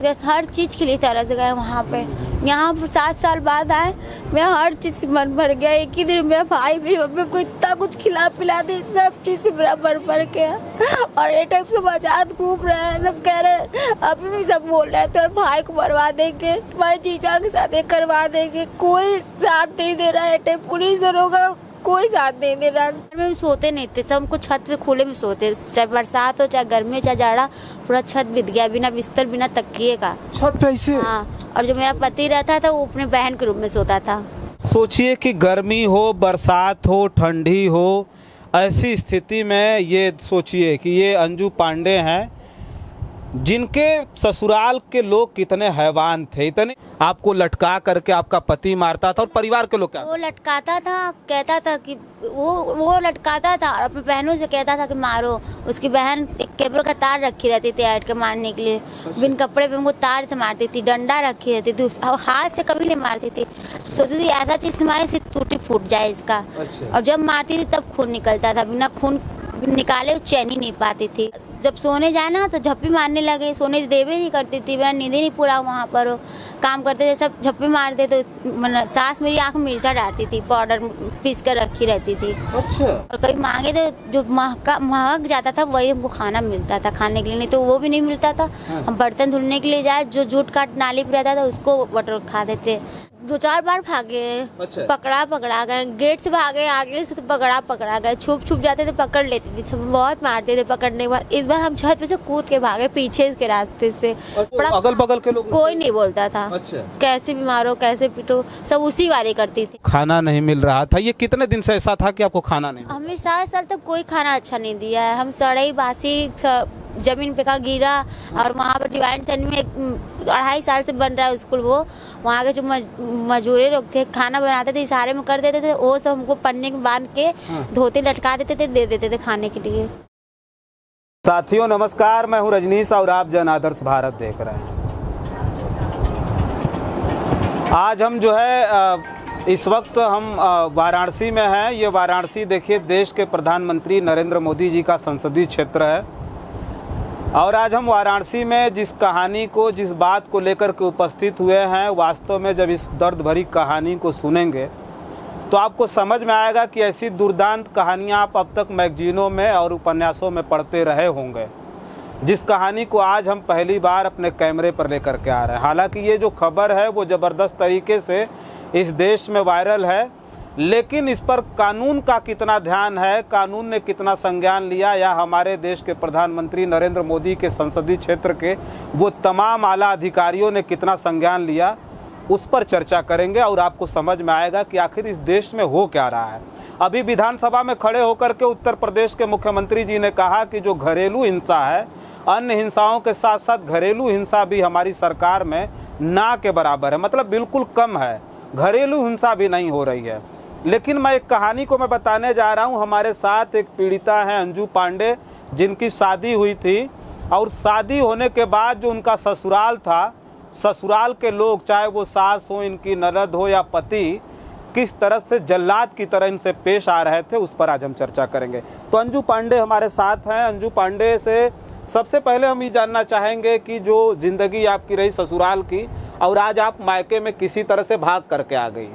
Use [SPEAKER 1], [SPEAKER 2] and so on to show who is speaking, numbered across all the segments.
[SPEAKER 1] हर चीज़ के लिए तरस गए वहाँ पे। यहाँ 7 साल बाद आए, मैं हर चीज़ से मन भर गया। एक ही दिन मेरा भाई मेरी मम्मी को इतना कुछ खिला पिला दे, सब चीज़ से मेरा मन भर गया। और ये टाइप से आजाद घूम रहे हैं, सब कह रहे हैं, अभी भी सब बोल रहे हैं तुम्हारे भाई को मरवा देंगे, तुम्हारे जीजा के साथ एक करवा देंगे। कोई साथ नहीं दे रहा है, पुलिस दरोगा कोई साथ नहीं दे रहा। घर में सोते नहीं थे, सब हमको छत पे खुले में सोते, चाहे बरसात हो चाहे गर्मी हो चाहे जाड़ा, पूरा छत बीत गया बिना बिस्तर बिना तकिए का।
[SPEAKER 2] छत पे ऐसे?
[SPEAKER 1] हाँ, और जो मेरा पति रहता था वो अपने बहन के रूम में सोता था।
[SPEAKER 2] सोचिए कि गर्मी हो, बरसात हो, ठंडी हो, ऐसी स्थिति में ये सोचिए कि ये अंजू पांडे हैं जिनके ससुराल के लोग कितने हैवान थे, इतने आपको लटका करके आपका पति मारता था और परिवार के लोग क्या?
[SPEAKER 1] वो लटकाता था, कहता था कि वो लटकाता था और अपनी बहनों से कहता था कि मारो। उसकी बहन केबल का तार रखी रहती थी ऐड के मारने के लिए। बिन कपड़े पे उनको तार से मारती थी, डंडा रखी रहती थी, हाथ से कभी नहीं मारती थी। सोचती थी ऐसा चीज से मारे से टूटी फूट जाए इसका। और जब मारती थी तब खून निकलता था, बिना खून निकाले चैन ही नहीं पाती थी। जब सोने जाए ना तो झप्पी मारने लगे, सोने देवे नहीं करती थी, मेरा नींद ही नहीं पूरा। वहाँ पर वो काम करते थे, सब झप्पी मारते थे। सास मेरी आँख में मिर्चा डालती थी, पाउडर पीस कर रखी रहती थी।
[SPEAKER 2] अच्छा।
[SPEAKER 1] और कभी मांगे तो जो महक जाता था वही हमको खाना मिलता था खाने के लिए, नहीं तो वो भी नहीं मिलता था। हम बर्तन धुलने के लिए जाए, जो जूट काट नाली पे रहता था उसको बटर खा देते। 2-4 बार भागे। अच्छा। पकड़ा गए, गेट से भागे, आगे से तो पकड़ा गए, छुप जाते थे, पकड़ लेते थे, बहुत मारते थे। पकड़ने के बाद इस बार हम छत पे से कूद के भागे पीछे के रास्ते से।
[SPEAKER 2] अगल बगल के लोग
[SPEAKER 1] कोई नहीं बोलता था।
[SPEAKER 2] अच्छा।
[SPEAKER 1] कैसे भी मारो कैसे पिटो सब उसी वाले करती थी।
[SPEAKER 2] खाना नहीं मिल रहा था, ये कितने दिन से ऐसा था कि आपको खाना नहीं?
[SPEAKER 1] हमें 7 साल तक कोई खाना अच्छा नहीं दिया है। हम सड़ई बासी जमीन पे का गिरा। और वहाँ पर डिवाइन सेंटर में 2.5 साल से बन रहा है स्कूल, वो वहाँ के जो मजदूर लोग थे खाना बनाते थे, इशारे में कर देते थे, वो सब हमको पन्ने में बांध के धोते लटका देते थे, दे देते थे खाने के लिए।
[SPEAKER 2] साथियों नमस्कार, मैं हूँ रजनीश और आप जन आदर्श भारत देख रहे हैं। आज हम जो है इस वक्त हम वाराणसी में हैं। ये वाराणसी देखिए देश के प्रधानमंत्री नरेंद्र मोदी जी का संसदीय क्षेत्र है। और आज हम वाराणसी में जिस कहानी को, जिस बात को लेकर के उपस्थित हुए हैं, वास्तव में जब इस दर्द भरी कहानी को सुनेंगे तो आपको समझ में आएगा कि ऐसी दुर्दांत कहानियां आप अब तक मैगजीनों में और उपन्यासों में पढ़ते रहे होंगे। जिस कहानी को आज हम पहली बार अपने कैमरे पर लेकर के आ रहे हैं। हालांकि ये जो खबर है वो ज़बरदस्त तरीके से इस देश में वायरल है, लेकिन इस पर कानून का कितना ध्यान है, कानून ने कितना संज्ञान लिया, या हमारे देश के प्रधानमंत्री नरेंद्र मोदी के संसदीय क्षेत्र के वो तमाम आला अधिकारियों ने कितना संज्ञान लिया, उस पर चर्चा करेंगे और आपको समझ में आएगा कि आखिर इस देश में हो क्या रहा है। अभी विधानसभा में खड़े होकर के उत्तर प्रदेश के मुख्यमंत्री जी ने कहा कि जो घरेलू हिंसा है, अन्य हिंसाओं के साथ साथ घरेलू हिंसा भी हमारी सरकार में ना के बराबर है, मतलब बिल्कुल कम है, घरेलू हिंसा भी नहीं हो रही है। लेकिन मैं एक कहानी को मैं बताने जा रहा हूं। हमारे साथ एक पीड़िता है अंजू पांडे, जिनकी शादी हुई थी और शादी होने के बाद जो उनका ससुराल था, ससुराल के लोग, चाहे वो सास हो, इनकी ननद हो या पति, किस तरह से जल्लाद की तरह इनसे पेश आ रहे थे, उस पर आज हम चर्चा करेंगे। तो अंजू पांडे हमारे साथ हैं। अंजू पांडे से सबसे पहले हम ये जानना चाहेंगे कि जो जिंदगी आपकी रही ससुराल की और आज आप मायके में किसी तरह से भाग करके आ गई,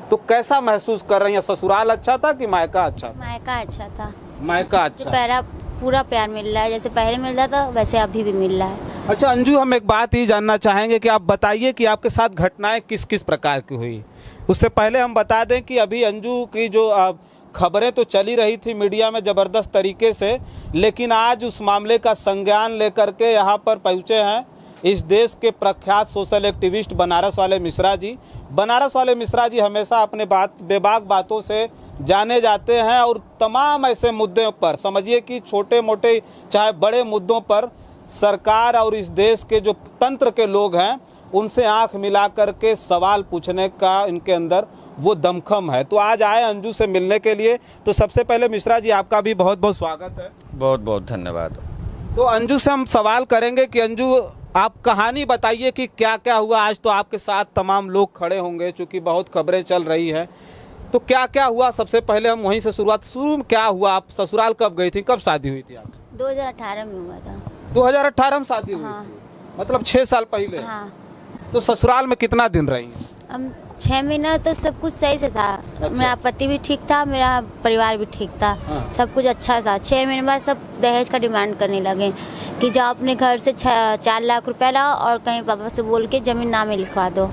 [SPEAKER 2] तो कैसा महसूस कर रही हैं? ससुराल अच्छा था कि मायका अच्छा था?
[SPEAKER 1] मायका अच्छा था।
[SPEAKER 2] मायका अच्छा।
[SPEAKER 1] पहला पूरा प्यार मिल रहा है, जैसे पहले मिल रहा था वैसे अभी भी मिल रहा है।
[SPEAKER 2] अच्छा अंजू, हम एक बात ये जानना चाहेंगे कि आप बताइए कि आपके साथ घटनाएं किस किस प्रकार की हुई। उससे पहले हम बता दें कि अभी अंजू की जो खबरें तो चली रही थी मीडिया में ज़बरदस्त तरीके से, लेकिन आज उस मामले का संज्ञान लेकर के यहाँ पर पहुँचे हैं इस देश के प्रख्यात सोशल एक्टिविस्ट बनारस वाले मिश्रा जी। बनारस वाले मिश्रा जी हमेशा अपने बेबाक बातों से जाने जाते हैं और तमाम ऐसे मुद्दों पर, समझिए कि छोटे मोटे चाहे बड़े मुद्दों पर, सरकार और इस देश के जो तंत्र के लोग हैं उनसे आंख मिला करके सवाल पूछने का इनके अंदर वो दमखम है। तो आज आए अंजू से मिलने के लिए। तो सबसे पहले मिश्रा जी आपका भी बहुत बहुत स्वागत है।
[SPEAKER 3] बहुत बहुत धन्यवाद।
[SPEAKER 2] तो अंजू से हम सवाल करेंगे कि अंजू आप कहानी बताइए कि क्या क्या हुआ। आज तो आपके साथ तमाम लोग खड़े होंगे चूँकि बहुत खबरें चल रही है, तो क्या क्या हुआ? सबसे पहले हम वहीं से शुरू में क्या हुआ? आप ससुराल कब गई थी, कब शादी हुई थी आपकी?
[SPEAKER 1] 2018 में हुआ था।
[SPEAKER 2] 2018 में शादी हुई
[SPEAKER 1] हाँ।
[SPEAKER 2] थी। मतलब 6 साल पहले।
[SPEAKER 1] हाँ।
[SPEAKER 2] तो ससुराल में कितना दिन रही हैं?
[SPEAKER 1] हम 6 महीना तो सब कुछ सही से था। मेरा पति भी ठीक था, मेरा परिवार भी ठीक था।
[SPEAKER 2] हाँ।
[SPEAKER 1] सब कुछ अच्छा था। 6 महीने बाद सब दहेज का डिमांड करने लगे कि जाओ अपने घर से 4 लाख रुपए लाओ और कहीं पापा से बोल के जमीन नाम में लिखवा दो।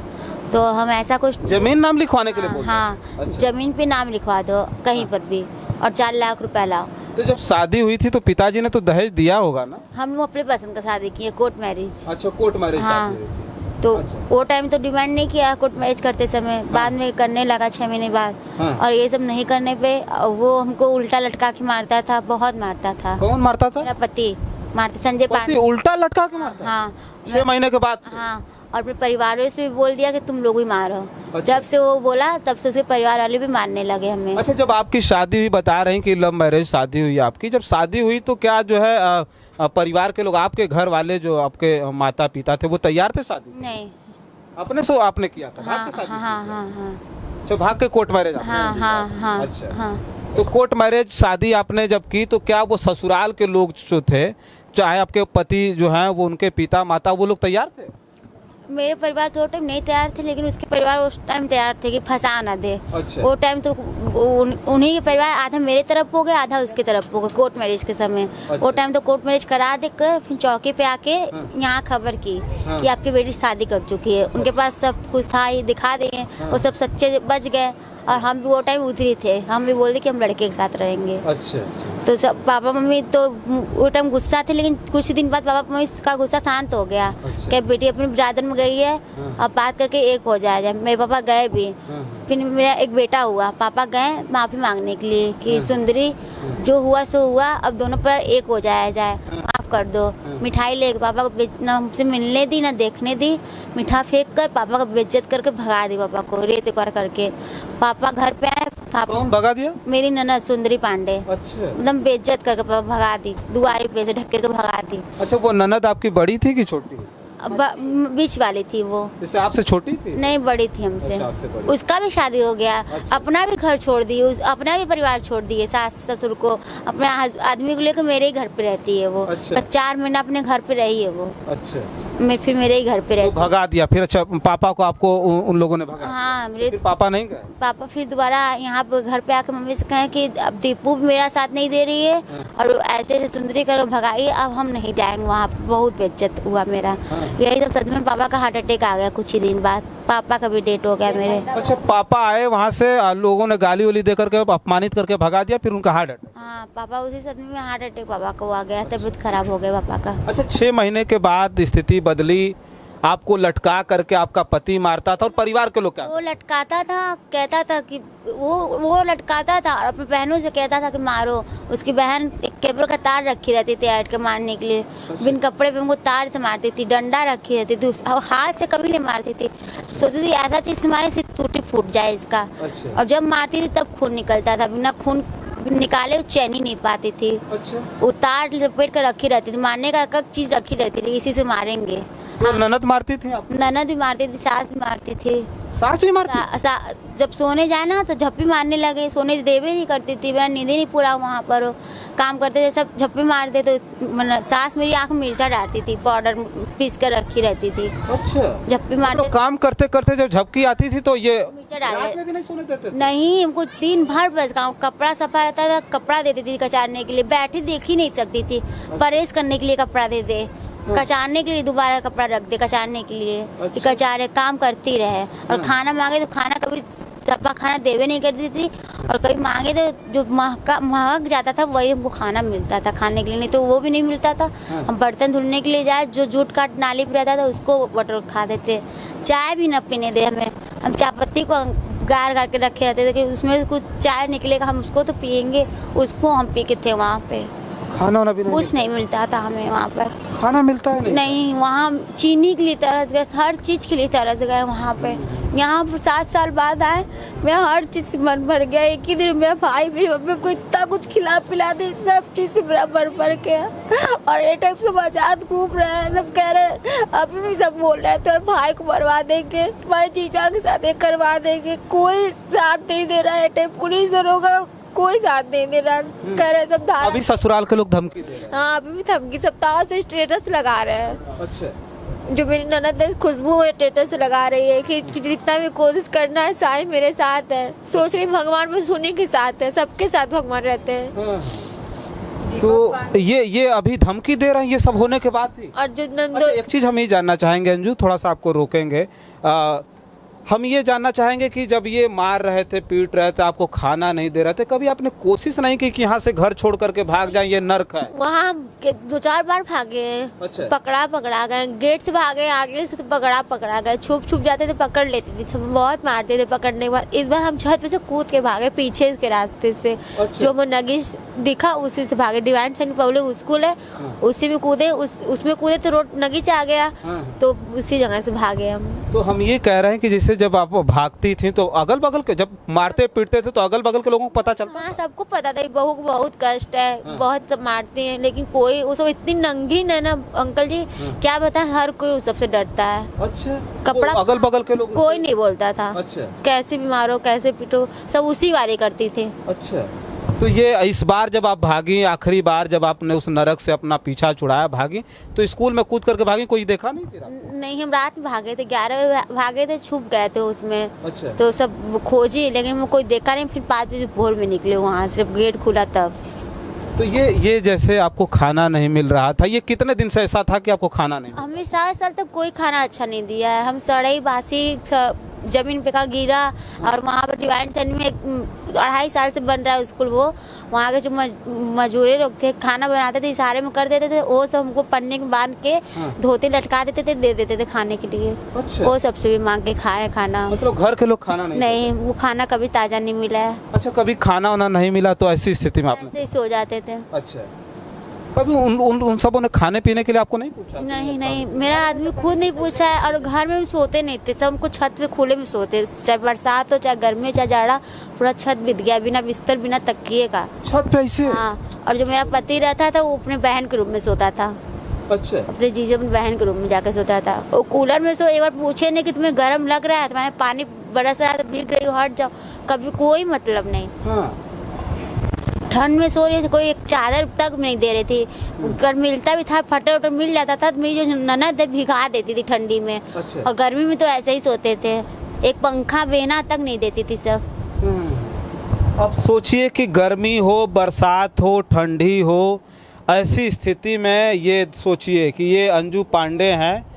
[SPEAKER 1] तो हम ऐसा कुछ
[SPEAKER 2] जमीन नाम लिखवाने के लिए बोल रहे हैं?
[SPEAKER 1] हाँ,
[SPEAKER 2] अच्छा।
[SPEAKER 1] जमीन पे नाम लिखवा दो कहीं पर भी और 4 लाख रुपए लाओ।
[SPEAKER 2] तो जब शादी हुई थी तो पिताजी ने तो दहेज दिया होगा ना?
[SPEAKER 1] हम लोग अपने पसंद का शादी किए, कोर्ट मैरिज।
[SPEAKER 2] अच्छा, कोर्ट मैरिज
[SPEAKER 1] हाँ।
[SPEAKER 2] शादी हुई थी।
[SPEAKER 1] तो
[SPEAKER 2] अच्छा।
[SPEAKER 1] वो टाइम तो डिमांड नहीं किया कोर्ट मैरिज करते समय, बाद में करने लगा 6 महीने बाद।
[SPEAKER 2] हाँ।
[SPEAKER 1] और ये सब नहीं करने पे वो हमको उल्टा लटका के मारता था, बहुत मारता था।
[SPEAKER 2] कौन मारता था?
[SPEAKER 1] मेरा पति मारता, संजय
[SPEAKER 2] पति
[SPEAKER 1] पांडे।
[SPEAKER 2] उल्टा लटका के मारता?
[SPEAKER 1] हाँ
[SPEAKER 2] 6 महीने के बाद से?
[SPEAKER 1] हाँ, और अपने परिवार से भी बोल दिया कि तुम लोग ही मारो।
[SPEAKER 2] अच्छा।
[SPEAKER 1] जब से वो बोला तब से उसके परिवार वाले भी मारने लगे हमें।
[SPEAKER 2] अच्छा, जब आपकी शादी हुई, बता रही कि लव मैरिज शादी हुई आपकी, जब शादी हुई तो क्या जो है परिवार के लोग, आपके घर वाले जो आपके माता पिता थे, वो तैयार थे शादी?
[SPEAKER 1] नहीं।
[SPEAKER 2] अपने से आपने किया था?
[SPEAKER 1] हाँ
[SPEAKER 2] भाग के शादी
[SPEAKER 1] हाँ
[SPEAKER 2] की
[SPEAKER 1] हाँ
[SPEAKER 2] थी?
[SPEAKER 1] हाँ हाँ
[SPEAKER 2] अच्छा, भाग के कोर्ट मैरिज आपने
[SPEAKER 1] हाँ
[SPEAKER 2] की?
[SPEAKER 1] हाँ हाँ
[SPEAKER 2] अच्छा।
[SPEAKER 1] हाँ।
[SPEAKER 2] तो कोर्ट मैरिज शादी आपने जब की तो क्या वो ससुराल के लोग जो थे, चाहे आपके पति जो हैं वो, उनके पिता माता, वो लोग तैयार थे?
[SPEAKER 1] मेरे परिवार तो वो टाइम नहीं तैयार थे, लेकिन उसके परिवार उस टाइम तैयार थे कि फंसा ना दे।
[SPEAKER 2] अच्छा।
[SPEAKER 1] वो टाइम तो उन्हीं के परिवार आधा मेरे तरफ हो गया, आधा उसके तरफ हो गया कोर्ट मैरिज के समय।
[SPEAKER 2] अच्छा।
[SPEAKER 1] वो टाइम तो कोर्ट मैरिज करा देकर फिर चौकी पे आके यहाँ खबर की
[SPEAKER 2] हाँ।
[SPEAKER 1] कि आपकी बेटी शादी कर चुकी है। उनके पास सब कुछ था, ये दिखा दिए। वो सब सच्चे बच गए और हम भी वो टाइम उधर ही थे। हम भी बोल दिए कि हम लड़के के साथ रहेंगे।
[SPEAKER 2] अच्छा अच्छा।
[SPEAKER 1] तो सब पापा मम्मी तो वो टाइम गुस्सा थे, लेकिन कुछ दिन बाद पापा मम्मी का गुस्सा शांत हो गया।
[SPEAKER 2] अच्छा।
[SPEAKER 1] कि बेटी अपने बिरादर में गई है, अब बात करके एक हो जाए। मेरे पापा गए भी।
[SPEAKER 2] हाँ।
[SPEAKER 1] फिर मेरा एक बेटा हुआ, पापा गए माफ़ी मांगने के लिए कि सुंदरी जो हुआ सो हुआ, अब दोनों पर एक हो जाया जाए, माफ़ कर दो। मिठाई ले पापा को ना हमसे मिलने दी ना देखने दी, मिठा फेंक कर पापा को बेइज्जत करके भगा दी, पापा को रेत करके। पापा घर पे आए, पापा
[SPEAKER 2] कौन भगा दिया?
[SPEAKER 1] मेरी ननद सुंदरी पांडे
[SPEAKER 2] अच्छा।
[SPEAKER 1] एकदम बेइज्जत करके पापा भगा दी, दुआरे पे से ढक के भगा दी।
[SPEAKER 2] अच्छा, वो ननद आपकी बड़ी थी कि छोटी?
[SPEAKER 1] बीच वाली थी वो।
[SPEAKER 2] जैसे आपसे छोटी थी?
[SPEAKER 1] नहीं, बड़ी थी हमसे।
[SPEAKER 2] अच्छा, आपसे बड़ी।
[SPEAKER 1] उसका भी शादी हो गया।
[SPEAKER 2] अच्छा।
[SPEAKER 1] अपना भी घर छोड़ दी, अपना भी परिवार छोड़ दिए, सास ससुर को, अपने आदमी को लेकर मेरे ही घर पे रहती है वो।
[SPEAKER 2] अच्छा।
[SPEAKER 1] 4 महीना अपने घर पे रही है वो।
[SPEAKER 2] अच्छा।
[SPEAKER 1] फिर मेरे ही घर पे
[SPEAKER 2] तो
[SPEAKER 1] रहती है।
[SPEAKER 2] भगा दिया फिर? अच्छा, पापा को आपको उन लोगों ने भगा?
[SPEAKER 1] हाँ, मेरे
[SPEAKER 2] फिर पापा नहीं गए?
[SPEAKER 1] पापा फिर दोबारा यहाँ पे घर पे आके मम्मी से कहे कि अब दीपू भी मेरा साथ नहीं दे रही है और ऐसे ऐसे सुंदरी करके भगाई, अब हम नहीं जाएंगे वहाँ पे। बहुत बेइज्जत हुआ मेरा। यही सब सदमे में पापा का हार्ट अटैक आ गया कुछ ही दिन बाद। पापा का भी डेट हो गया मेरे।
[SPEAKER 2] अच्छा, पापा आए वहाँ से, लोगों ने गाली वाली दे करके अपमानित करके भगा दिया, फिर उनका हार्ट अटैक?
[SPEAKER 1] हाँ, पापा उसी सदमे में हार्ट अटैक पापा को आ गया, तबीयत खराब हो गया पापा का।
[SPEAKER 2] अच्छा, 6 महीने के बाद स्थिति बदली, आपको लटका करके आपका पति मारता था और परिवार के लोग क्या?
[SPEAKER 1] वो लटकाता था, कहता था कि वो लटकाता था और अपनी बहनों से कहता था कि मारो। उसकी बहन केबल का तार रखी रहती थी ऐड के मारने के लिए। बिन कपड़े पे हमको तार से मारती थी, डंडा रखी रहती थी, हाथ से कभी नहीं मारती थी। सोचती थी ऐसा चीज से मारे से टूटी फूट जाए इसका।
[SPEAKER 2] अच्छा।
[SPEAKER 1] और जब मारती थी तब खून निकलता था, बिना खून निकाले चैन ही नहीं पाती थी।
[SPEAKER 2] अच्छा।
[SPEAKER 1] वो तार लपेट कर रखी रहती थी, मारने का एक चीज रखी रहती थी, इसी से मारेंगे।
[SPEAKER 2] तो ननद मारती थी आप?
[SPEAKER 1] ननद भी मारती थी, सास भी मारती थी।
[SPEAKER 2] सास भी मारती?
[SPEAKER 1] जब सोने जाए ना तो झप्पी मारने लगे, सोने देवे नहीं करती थी, मेरा नींद ही नहीं पूरा वहाँ पर। काम करते थे सब झप्पी मारते, तो सास मेरी आँख में मिर्चा डालती थी, पाउडर पीस कर रखी रहती थी।
[SPEAKER 2] अच्छा।
[SPEAKER 1] झप्पी मारते,
[SPEAKER 2] काम करते करते जब झपकी आती थी तो ये
[SPEAKER 1] मिर्चा डाल
[SPEAKER 2] रात में भी नहीं सोने देते थे?
[SPEAKER 1] नहीं, हमको दिन भर बस काम, कपड़ा सफा रहता था, कपड़ा देती थी कचारने के लिए, बैठी देख ही नहीं सकती थी। परहेज करने के लिए कपड़ा दे दे, कचारने के लिए दोबारा कपड़ा रख दे कचारने के लिए। कि कचारे काम करती रहे। और खाना मांगे तो खाना कभी सपा खाना देवे नहीं करती थी, और कभी मांगे तो जो महक जाता था वही हमको खाना मिलता था खाने के लिए, नहीं तो वो भी नहीं मिलता था। हम बर्तन धुलने के लिए जाए, जो जूट काट नाली पे रहता था उसको बटर खा देते। चाय भी न पीने दे हमें, हम चाय पत्ती को गार गार के रखे रहते थे कि उसमें कुछ चाय निकलेगा, हम उसको तो पियेंगे, उसको हम पी के थे वहाँ पे।
[SPEAKER 2] खाना वाना भी
[SPEAKER 1] कुछ नहीं मिलता था हमें वहाँ पर।
[SPEAKER 2] खाना मिलता है
[SPEAKER 1] नहीं, वहाँ चीनी के लिए तरस गए, हर चीज़ के लिए तरस गए वहाँ पे। यहाँ पर 7 साल बाद आए, मेरा हर चीज़ से मन भर गया। एक ही दिन मेरा भाई मेरी मम्मी को इतना कुछ खिला पिला दे, सब चीज़ से मेरा मन भर गया। और ये टाइप सब आजाद घूम रहे हैं, सब कह रहे हैं, अभी भी सब बोल रहे हैं तुम्हारे भाई को मरवा देंगे, तुम्हारे जीजा के साथ एक करवा देंगे। कोई साथ नहीं दे रहा है, टाइप पुलिस दरोगा कोई साथ नहीं दे रहा। कह रहे सब धारा।
[SPEAKER 2] अभी ससुराल के लोग धमकी दे रहे हैं?
[SPEAKER 1] हाँ, अभी भी धमकी, सप्ताह से स्टेटस लगा रहे हैं।
[SPEAKER 2] अच्छा।
[SPEAKER 3] जो मेरी ननद है खुशबू स्टेटस लगा रही है कि जितना भी कोशिश करना है साहिल मेरे साथ है। सोच रही भगवान बस उन्हीं के साथ है, सबके साथ भगवान रहते हैं।
[SPEAKER 2] तो ये अभी धमकी दे रहे हैं ये सब होने के बाद भी।
[SPEAKER 3] और जो
[SPEAKER 2] अच्छा, एक चीज़ हम ये जानना चाहेंगे अंजू, थोड़ा सा आपको रोकेंगे। हम ये जानना चाहेंगे कि जब ये मार रहे थे, पीट रहे थे, आपको खाना नहीं दे रहे थे, कभी आपने कोशिश नहीं की कि यहाँ से घर छोड़ करके भाग जाए, ये नर्क है?
[SPEAKER 3] वहाँ 2-4 बार भागे।
[SPEAKER 2] अच्छा।
[SPEAKER 3] पकड़ा गए, गेट से भागे, आगे से तो पकड़ा गए, छुप जाते थे, पकड़ लेती थी, बहुत मारते थे पकड़ने के बाद। इस बार हम छत पे से कूद के भागे पीछे के रास्ते से।
[SPEAKER 2] अच्छा।
[SPEAKER 3] जो वो नगीश दिखा उसी से भागे। डिवाइन सैनिक पब्लिक स्कूल है, उसी में कूदे, उसमें कूदे तो रोड नगीच आ गया, तो उसी जगह से भागे हम।
[SPEAKER 2] तो हम ये कह रहे हैं कि जैसे जब आप भागती थी तो अगल बगल के, जब मारते पीटते थे तो अगल बगल के लोगों को पता चलता?
[SPEAKER 3] हाँ, सबको पता था बहू को बहुत कष्ट है, बहुत मारते हैं, लेकिन कोई उस इतनी नंगी है ना अंकल जी, क्या बताएं, हर कोई उस सबसे डरता है।
[SPEAKER 2] अच्छा।
[SPEAKER 3] कपड़ा
[SPEAKER 2] तो अगल बगल के लोग
[SPEAKER 3] कोई नहीं बोलता था।
[SPEAKER 2] अच्छा।
[SPEAKER 3] कैसे भी मारो, कैसे पीटो, सब उसी वाली करती थी।
[SPEAKER 2] अच्छा। तो ये इस बार जब आप भागी, आखिरी बार जब आपने उस नरक से अपना पीछा छुड़ाया, भागी, तो स्कूल में कूद करके भागी, कोई देखा नहीं फिर?
[SPEAKER 3] नहीं, हम रात में भागे थे, 11 बजे भागे थे, छुप गए थे उसमें।
[SPEAKER 2] अच्छा।
[SPEAKER 3] तो सब खोजी, लेकिन वो कोई देखा नहीं। फिर 5 बजे भोर में निकले वहाँ से, गेट खुला तब।
[SPEAKER 2] तो ये जैसे आपको खाना नहीं मिल रहा था, ये कितने दिन से ऐसा था कि आपको खाना नहीं?
[SPEAKER 3] हमें 7 साल तक कोई खाना अच्छा नहीं दिया है। हम सड़ई बासी जमीन पे का गिरा। और वहाँ पर डिवाइन सैनिक में 2.5 साल से बन रहा है स्कूल। वो वहाँ के जो मजदूर लोग थे, खाना बनाते थे, इशारे में कर देते थे, वो सब हमको पन्ने में बांध के धोते लटका देते थे, दे देते थे खाने के लिए।
[SPEAKER 2] अच्छा।
[SPEAKER 3] वो सबसे भी मांग के खाए खाना।
[SPEAKER 2] मतलब घर के लोग खाना
[SPEAKER 3] नहीं, वो खाना कभी ताजा नहीं मिला है।
[SPEAKER 2] अच्छा, कभी खाना वाना नहीं मिला तो ऐसी स्थिति में आपने?
[SPEAKER 3] ऐसे ही सो जाते थे।
[SPEAKER 2] अच्छा। कभी उन सबों ने खाने पीने के लिए आपको नहीं पूछा?
[SPEAKER 3] नहीं, मेरा आदमी खुद नहीं पूछा है। और घर में भी सोते नहीं थे, सब हमको छत पे खुले में सोते, चाहे बरसात हो, चाहे गर्मी हो, चाहे जाड़ा, पूरा छत बीत गया, बिना बिस्तर, बिना तकिए का।
[SPEAKER 2] छत पे ऐसे?
[SPEAKER 3] हाँ। और जो मेरा पति रहता था वो अपने बहन के रूम में सोता था।
[SPEAKER 2] अच्छा।
[SPEAKER 3] अपने जीजे अपनी बहन के रूम में जाकर सोता था। वो कूलर में सो, एक बार पूछे नहीं कि तुम्हें गर्म लग रहा है, तुम्हारे पानी बरस रहा है तो भीग रही हो, हट जाओ, कभी कोई मतलब नहीं।
[SPEAKER 2] हाँ।
[SPEAKER 3] ठंड में सो रही थी, कोई एक चादर तक नहीं दे रही थी। अगर मिलता भी था, फटर उटर मिल जाता था, तो मेरी जो ननद है भिगा देती थी ठंडी में।
[SPEAKER 2] अच्छा।
[SPEAKER 3] और गर्मी में तो ऐसे ही सोते थे, एक पंखा बेना तक नहीं देती थी सब।
[SPEAKER 2] अब सोचिए कि गर्मी हो, बरसात हो, ठंडी हो, ऐसी स्थिति में ये सोचिए कि ये अंजू पांडे हैं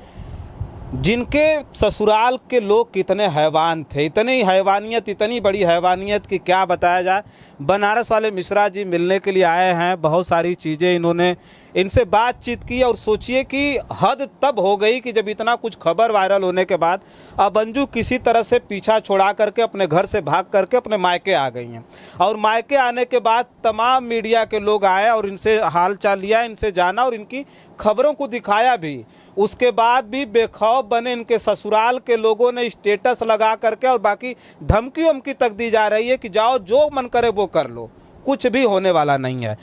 [SPEAKER 2] जिनके ससुराल के लोग कितने हैवान थे, इतनी हैवानियत, इतनी बड़ी हैवानियत कि क्या बताया जाए। बनारस वाले मिश्रा जी मिलने के लिए आए हैं, बहुत सारी चीज़ें इन्होंने इनसे बातचीत की और सोचिए कि हद तब हो गई कि जब इतना कुछ खबर वायरल होने के बाद अब अंजू किसी तरह से पीछा छोड़ा करके अपने घर से भाग करके अपने मायके आ गई हैं। और मायके आने के बाद तमाम मीडिया के लोग आए और इनसे हाल चाल लिया, इनसे जाना और इनकी खबरों को दिखाया भी। उसके बाद भी बेखौफ बने इनके ससुराल के लोगों ने स्टेटस लगा करके और बाकी धमकी वमकी तक दी जा रही है कि जाओ जो मन करे वो कर लो, कुछ भी होने वाला नहीं है।